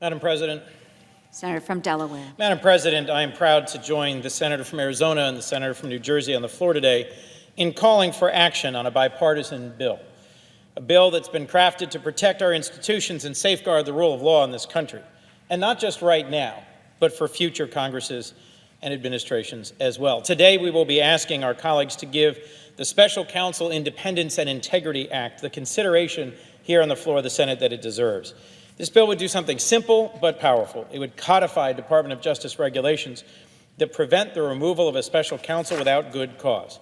Madam President. Senator from Delaware. Madam President, I am proud to join the Senator from Arizona and the Senator from New Jersey on the floor today in calling for action on a bipartisan bill, a bill that's been crafted to protect our institutions and safeguard the rule of law in this country, and not just right now, but for future Congresses and administrations as well. Today, we will be asking our colleagues to give the Special Counsel Independence and Integrity Act the consideration here on the floor of the Senate that it deserves. This bill would do something simple but powerful. It would codify Department of Justice regulations that prevent the removal of a special counsel without good cause.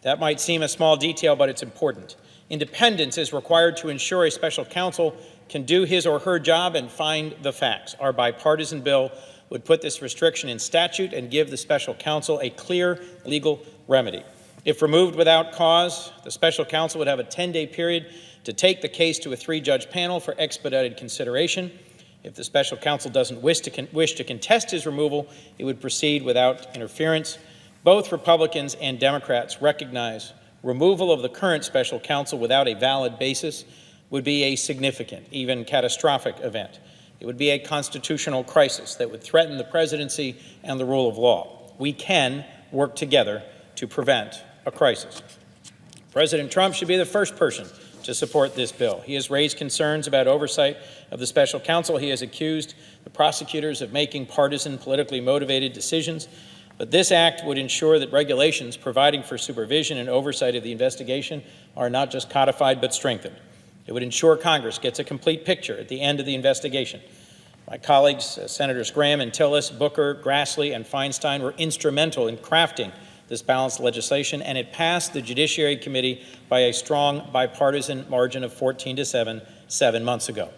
That might seem a small detail, but it's important. Independence is required to ensure a special counsel can do his or her job and find the facts. Our bipartisan bill would put this restriction in statute and give the special counsel a clear legal remedy. If removed without cause, the special counsel would have a 10-day period to take the case to a 3-judge panel for expedited consideration. If the special counsel doesn't wish to contest his removal, it would proceed without interference. Both Republicans and Democrats recognize removal of the current special counsel without a valid basis would be a significant, even catastrophic event. It would be a constitutional crisis that would threaten the presidency and the rule of law. We can work together to prevent a crisis. President Trump should be the first person to support this bill. He has raised concerns about oversight of the special counsel. He has accused the prosecutors of making partisan, politically motivated decisions. But this act would ensure that regulations providing for supervision and oversight of the investigation are not just codified but strengthened. It would ensure Congress gets a complete picture at the end of the investigation. My colleagues, Senators Graham and Tillis, Booker, Grassley, and Feinstein were instrumental in crafting this balanced legislation, and it passed the Judiciary Committee by a strong bipartisan margin of 14-7, 7 months ago.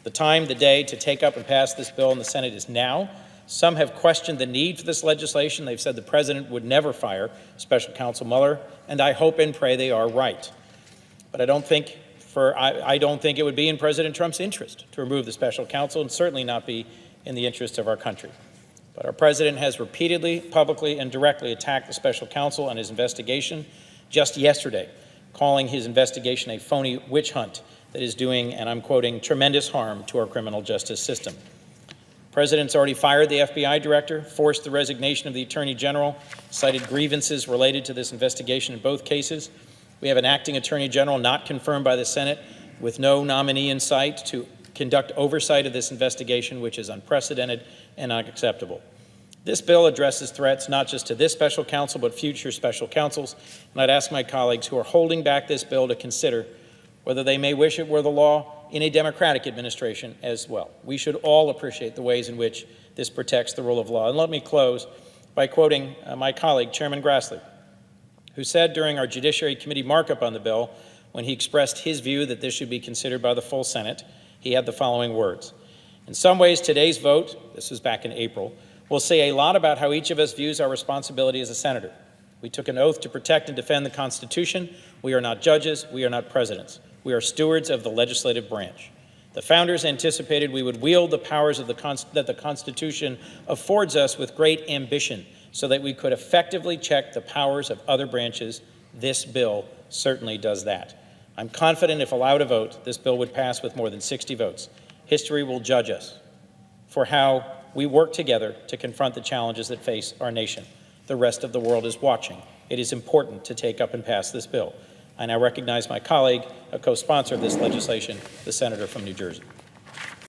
The time, the day to take up and pass this bill in the Senate is now. Some have questioned the need for this legislation. They've said the president would never fire Special Counsel Mueller, and I hope and pray they are right. But I don't think it would be in President Trump's interest to remove the special counsel, and certainly not be in the interest of our country. But our president has repeatedly, publicly, and directly attacked the special counsel and his investigation. Just yesterday, calling his investigation a phony witch hunt that is doing, and I'm quoting, tremendous harm to our criminal justice system. The president's already fired the FBI director, forced the resignation of the attorney general, cited grievances related to this investigation in both cases. We have an acting attorney general not confirmed by the Senate with no nominee in sight to conduct oversight of this investigation, which is unprecedented and unacceptable. This bill addresses threats not just to this special counsel, but future special counsels, and I'd ask my colleagues who are holding back this bill to consider whether they may wish it were the law in a Democratic administration as well. We should all appreciate the ways in which this protects the rule of law. And let me close by quoting my colleague, Chairman Grassley, who said during our Judiciary Committee markup on the bill, when he expressed his view that this should be considered by the full Senate, he had the following words: "In some ways, today's vote," this was back in April, "will say a lot about how each of us views our responsibility as a senator. We took an oath to protect and defend the Constitution. We are not judges. We are not presidents. We are stewards of the legislative branch. The founders anticipated we would wield the powers of that the Constitution affords us with great ambition so that we could effectively check the powers of other branches. This bill certainly does that. I'm confident if allowed a vote, this bill would pass with more than 60 votes. History will judge us for how we work together to confront the challenges that face our nation. The rest of the world is watching. It is important to take up and pass this bill." I now recognize my colleague, a co-sponsor of this legislation, the Senator from New Jersey.